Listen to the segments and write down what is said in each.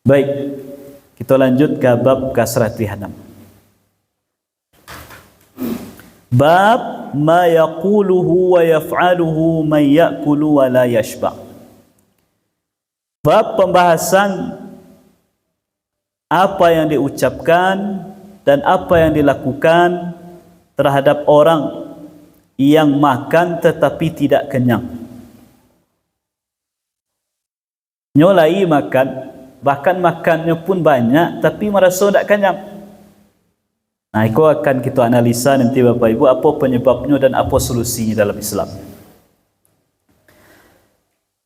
Baik, kita lanjut ke bab ke-106. Bab ma yaquluhu wa yaf'aluhu man ya'kulu wa la yashba'. Bab pembahasan apa yang diucapkan dan apa yang dilakukan terhadap orang yang makan tetapi tidak kenyang. Nyolai makan, bahkan makannya pun banyak tapi merasa tak kenyang. Nah, itu akan kita analisa nanti Bapak Ibu apa penyebabnya dan apa solusinya dalam Islam.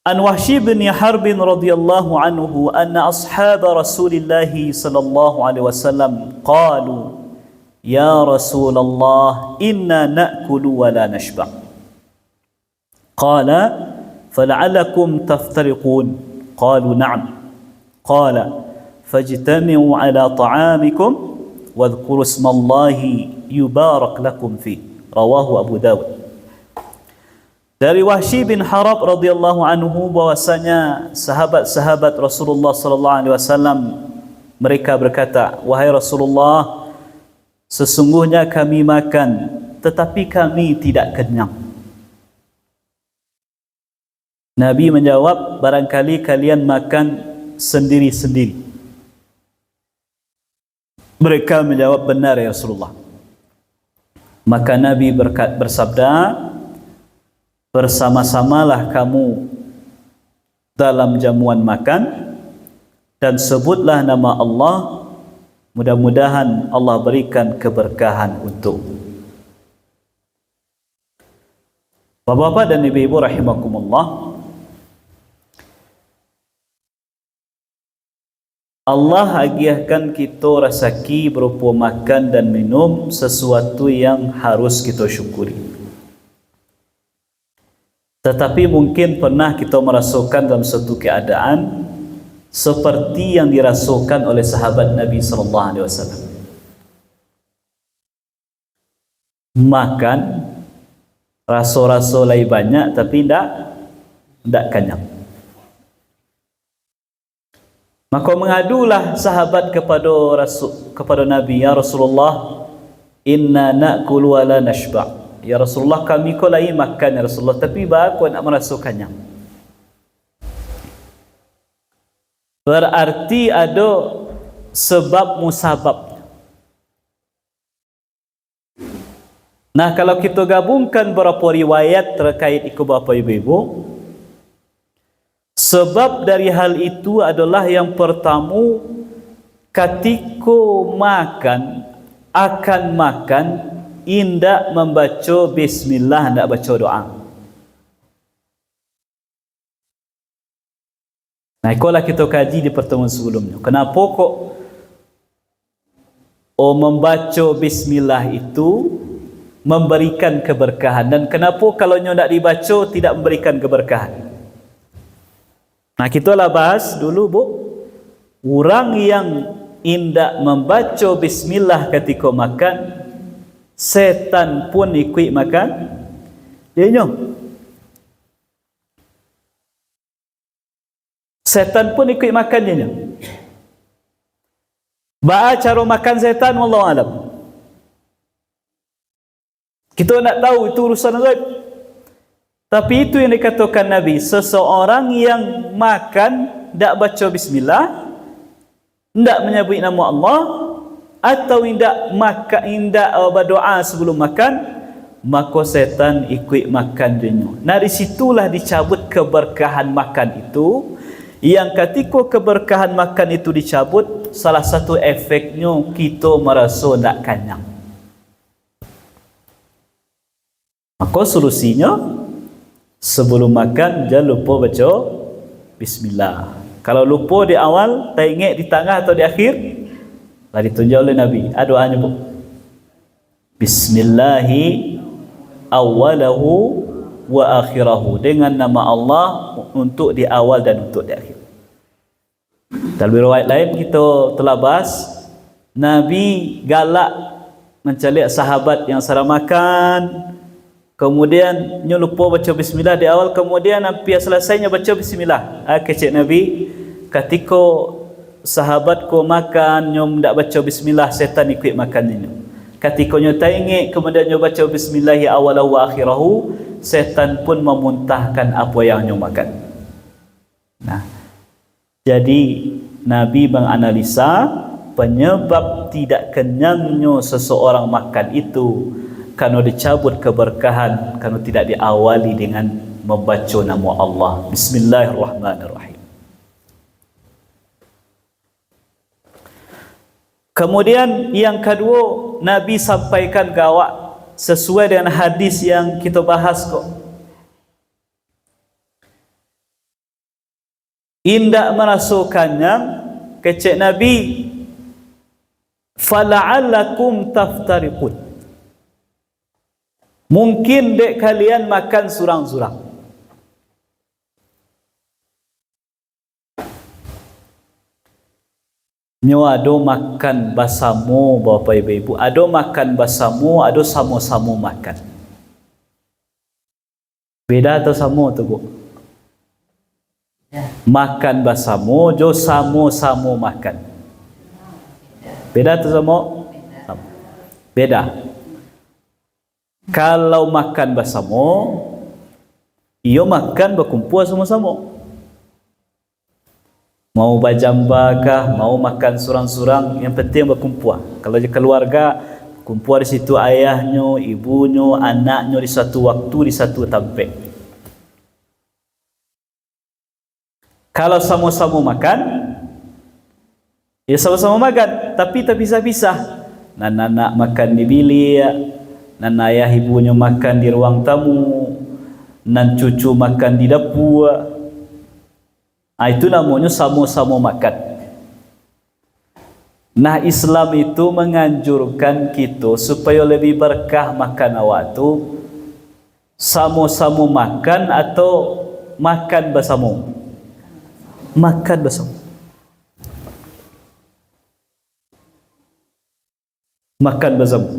An Wahsy bin Harb radhiyallahu anhu anna ashab Rasulillah sallallahu alaihi wasallam qalu ya Rasulullah inna na'kulu wa la nashba'. Qala fala'allakum taftariqun. Qalu na'am. Qala fajtami'u ala ta'amikum wadhkuru ismallahi yubarak lakum fi. Rawahu Abu Dawud. Dari Wahsy bin Harb radhiyallahu anhu bahwasanya sahabat-sahabat Rasulullah sallallahu alaihi wasallam mereka berkata, wahai Rasulullah, sesungguhnya kami makan tetapi kami tidak kenyang. Nabi menjawab, barangkali kalian makan sendiri-sendiri. Mereka menjawab, benar ya Rasulullah. Maka Nabi bersabda, bersama-samalah kamu dalam jamuan makan dan sebutlah nama Allah, mudah-mudahan Allah berikan keberkahan untuk. Bapak-bapak dan ibu-ibu rahimakumullah, Allah agiahkan kita rezeki berupa makan dan minum, sesuatu yang harus kita syukuri. Tetapi mungkin pernah kita merasakan dalam satu keadaan seperti yang dirasakan oleh sahabat Nabi sallallahu alaihi wasallam. Makan rasa-rasa lain banyak tapi tidak kenyang. Maka mengadulah sahabat kepada Nabi, ya Rasulullah, inna na'kulu wa la nashba'. Ya Rasulullah, kami kau lain makan ya Rasulullah, tapi aku nak merasa kenyang. Berarti ada sebab musabab. Nah, kalau kita gabungkan beberapa riwayat terkait itu Bapak Ibu-ibu, sebab dari hal itu adalah yang pertama, ketika akan makan indak membaca bismillah, indak baca doa. Nah, itulah kita kaji di pertemuan sebelumnya. Kenapa kok membaca bismillah itu memberikan keberkahan, dan kenapa kalau tidak dibaca tidak memberikan keberkahan? Nah, kita lah bahas dulu Bu. Orang yang indak membaca bismillah ketika makan, setan pun ikut makan dia. Setan pun ikut makan dia. Ba'a cara makan setan wallahu alam. Kita nak tahu itu urusan ghaib. Tapi itu yang dikatakan Nabi, seseorang yang makan tidak baca bismillah, tidak menyebut nama Allah, atau tidak berdoa sebelum makan, maka setan ikut makan dia. Nah, disitulah dicabut keberkahan makan itu. Yang ketika keberkahan makan itu dicabut, salah satu efeknya kita merasa tak kenyang. Maka solusinya, sebelum makan jangan lupa baca bismillah. Kalau lupa di awal, tak ingat di tengah atau di akhir, lah ditunjuk oleh Nabi. Doanya Bu. Bismillahi awalahu wa akhirahu. Dengan nama Allah untuk di awal dan untuk di akhir. Dalam riwayat lain kita telah bahas, Nabi galak mencalik sahabat yang sedang makan, kemudian dia lupa baca bismillah di awal, kemudian hampir selesainya baca bismillah. Kecik Nabi, ketika sahabat ko makan nyom ndak baca bismillah, setan ikut makan nyo. Ketika nyo taingik kemudian nyo baca bismillah awalahu wa akhirahu, setan pun memuntahkan apa yang nyo makan. Nah, jadi Nabi menganalisa penyebab tidak kenyangnya seseorang makan itu karena dicabut keberkahan, karena tidak diawali dengan membaca nama Allah. Bismillahirrahmanirrahim. Kemudian yang kedua, Nabi sampaikan gawak sesuai dengan hadis yang kita bahas kok. Indak merasukannya kecek Nabi, fala'allakum taftariqun. Mungkin dek kalian makan surang-surang. Nyo ado makan basamu Bapak Ibu, ado makan basamu, ado samo-samo makan. Beda atau samo tu Bu? Makan basamu, jo samo-samo makan. Beda atau samo? Beda. Kalau makan basamu, iyo makan berkumpul sama-sama. Mau bajamba kah, mau makan surang-surang, yang penting berkumpul. Kalau di keluarga, kumpul di situ ayahnya, ibunya, anaknya di satu waktu, di satu tempat. Kalau sama-sama makan, ya sama-sama makan, tapi terpisah-pisah. Anak-anak makan di bilik, nan ayah ibunya makan di ruang tamu, nan cucu makan di dapur. Itu namanya sama-sama makan. Nah, Islam itu menganjurkan kita supaya lebih berkah makan awak tu sama-sama makan atau makan bersama. Makan bersama. Makan bersama.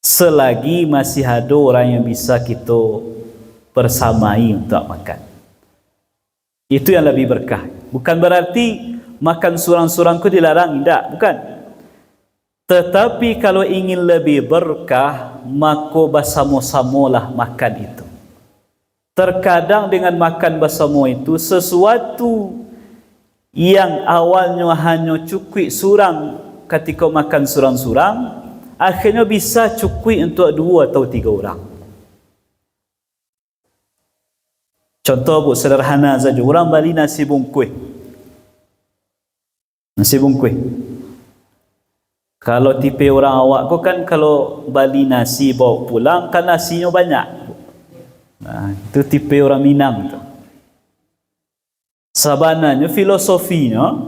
Selagi masih ada orang yang bisa kita bersamai untuk makan. Itu yang lebih berkah. Bukan berarti makan surang-surang itu dilarang, tidak, bukan. Tetapi kalau ingin lebih berkah, maka bersama-samalah makan itu. Terkadang dengan makan bersama itu, sesuatu yang awalnya hanya cukup surang ketika makan surang-surang, akhirnya bisa cukup untuk 2 atau 3 orang. Contoh Bu, sederhana saja, orang beli nasi bungkus. Nasi bungkus. Kalau tipe orang awak kau kan kalau beli nasi bawa pulang kan nasinya banyak. Nah, itu tipe orang Minang tu. Sebenarnya filosofinya,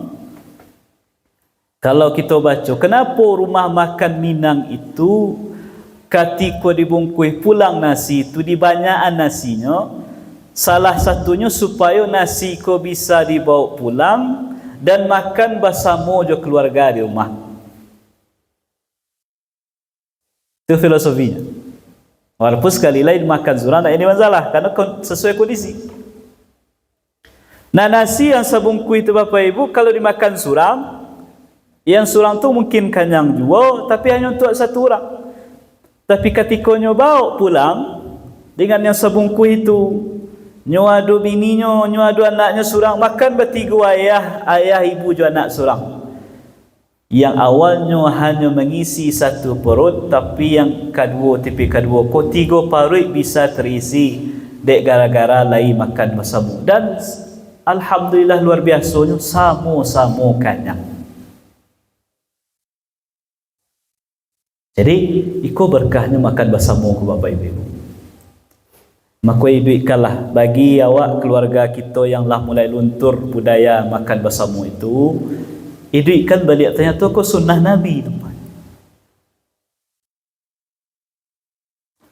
kalau kita baca, kenapa rumah makan Minang itu ketika dibungkus pulang nasi itu dibanyakan nasinya? Salah satunya supaya nasi ko bisa dibawa pulang dan makan bersama jo keluarga di rumah. Itu filosofinya. Walaupun sekali lain makan surang tak ada masalah karena sesuai kondisi. Nah, nasi yang sebungkus itu Bapak Ibu kalau dimakan surang, yang surang tu mungkin kenyang juga tapi hanya untuk 1 orang. Tapi ketika nyo bawa pulang dengan yang sebungkus itu, nyo adu bininya, nyo adu anaknya surang, makan bertiga ayah ibu juga anak surang. Yang awalnya hanya mengisi 1 perut, tapi yang kedua, tipe kedua, kok 3 perut bisa terisi dek gara-gara lain makan bersama. Dan alhamdulillah luar biasanya sama-sama kenyang. Jadi, iko berkahnya makan bersama ku Bapak Ibu. Maka iduikalah bagi awak keluarga kita yang lah mulai luntur budaya makan bersama itu, iduikan balik ternyata kau sunnah Nabi teman.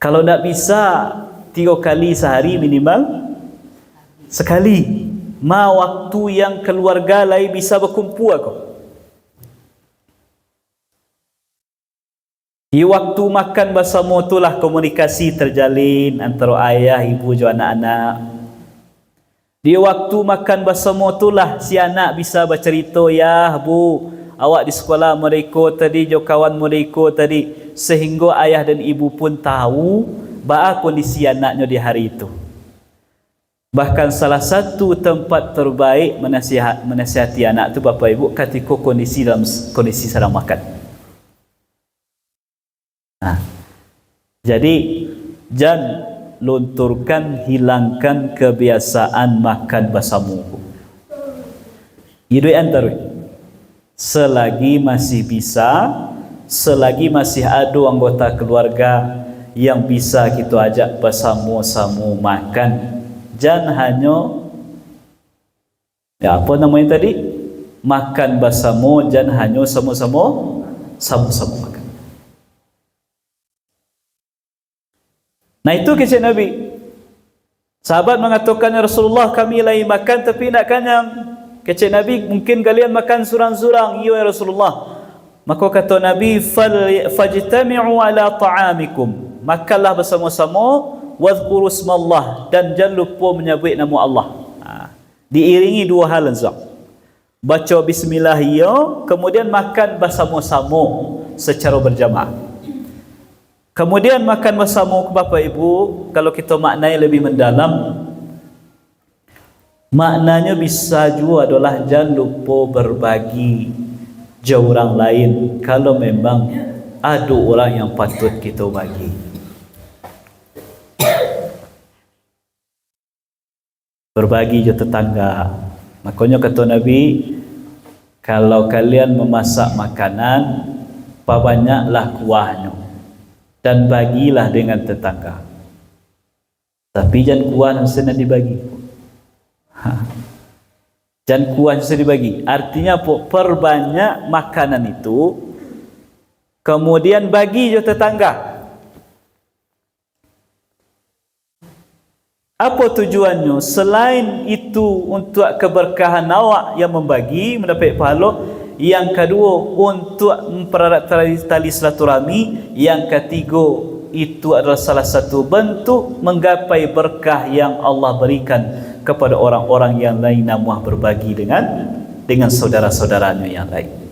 Kalau tak bisa 3 kali sehari minimal sekali, ma waktu yang keluarga lain bisa berkumpul aku. Di waktu makan bersama itulah komunikasi terjalin antara ayah, ibu dan anak-anak. Di waktu makan bersama itulah si anak bisa bercerita, ya bu, awak di sekolah mereka tadi, jo kawan mereka tadi, sehingga ayah dan ibu pun tahu bahawa kondisi anaknya di hari itu. Bahkan salah satu tempat terbaik menasihati anak itu Bapak Ibu ketika kondisi sedang makan. Nah, jadi jangan lunturkan, hilangkan kebiasaan makan bersama. Itu antara selagi masih bisa, selagi masih ada anggota keluarga yang bisa kita ajak bersama-sama makan, jangan hanya apa namanya tadi, makan bersama, jangan hanya sama-sama makan. Nah itu kisah Nabi. Sahabat mengatakan, ya Rasulullah, kami lagi makan tapi nak kenyang. Kisah Nabi, mungkin kalian makan surang-surang. Ya Rasulullah. Maka kata Nabi, fajtami'u ala ta'amikum. Makanlah bersama-sama, wadhkuru ismallah, dan jangan lupa menyebut nama Allah. Diiringi dua hal Zak. Baca bismillah ya, kemudian makan bersama-sama secara berjamaah. Kemudian makan bersama Bapak Ibu, kalau kita maknai lebih mendalam, maknanya bisa juga adalah jangan lupa berbagi jauh orang lain kalau memang ada orang yang patut kita bagi. Berbagi je tetangga. Makanya kata Nabi, kalau kalian memasak makanan, perbanyaklah kuahnya dan bagilah dengan tetangga. Tapi jangan kuah mesti nak dibagi. Jangan kuah mesti dibagi. Artinya perbanyak makanan itu, kemudian bagi je tetangga. Apa tujuannya? Selain itu untuk keberkahan awak yang membagi, mendapat pahala. Yang kedua, untuk mempererat tali silaturahmi. Yang ketiga, itu adalah salah satu bentuk menggapai berkah yang Allah berikan kepada orang-orang yang lain, namun berbagi dengan saudara-saudaranya yang lain.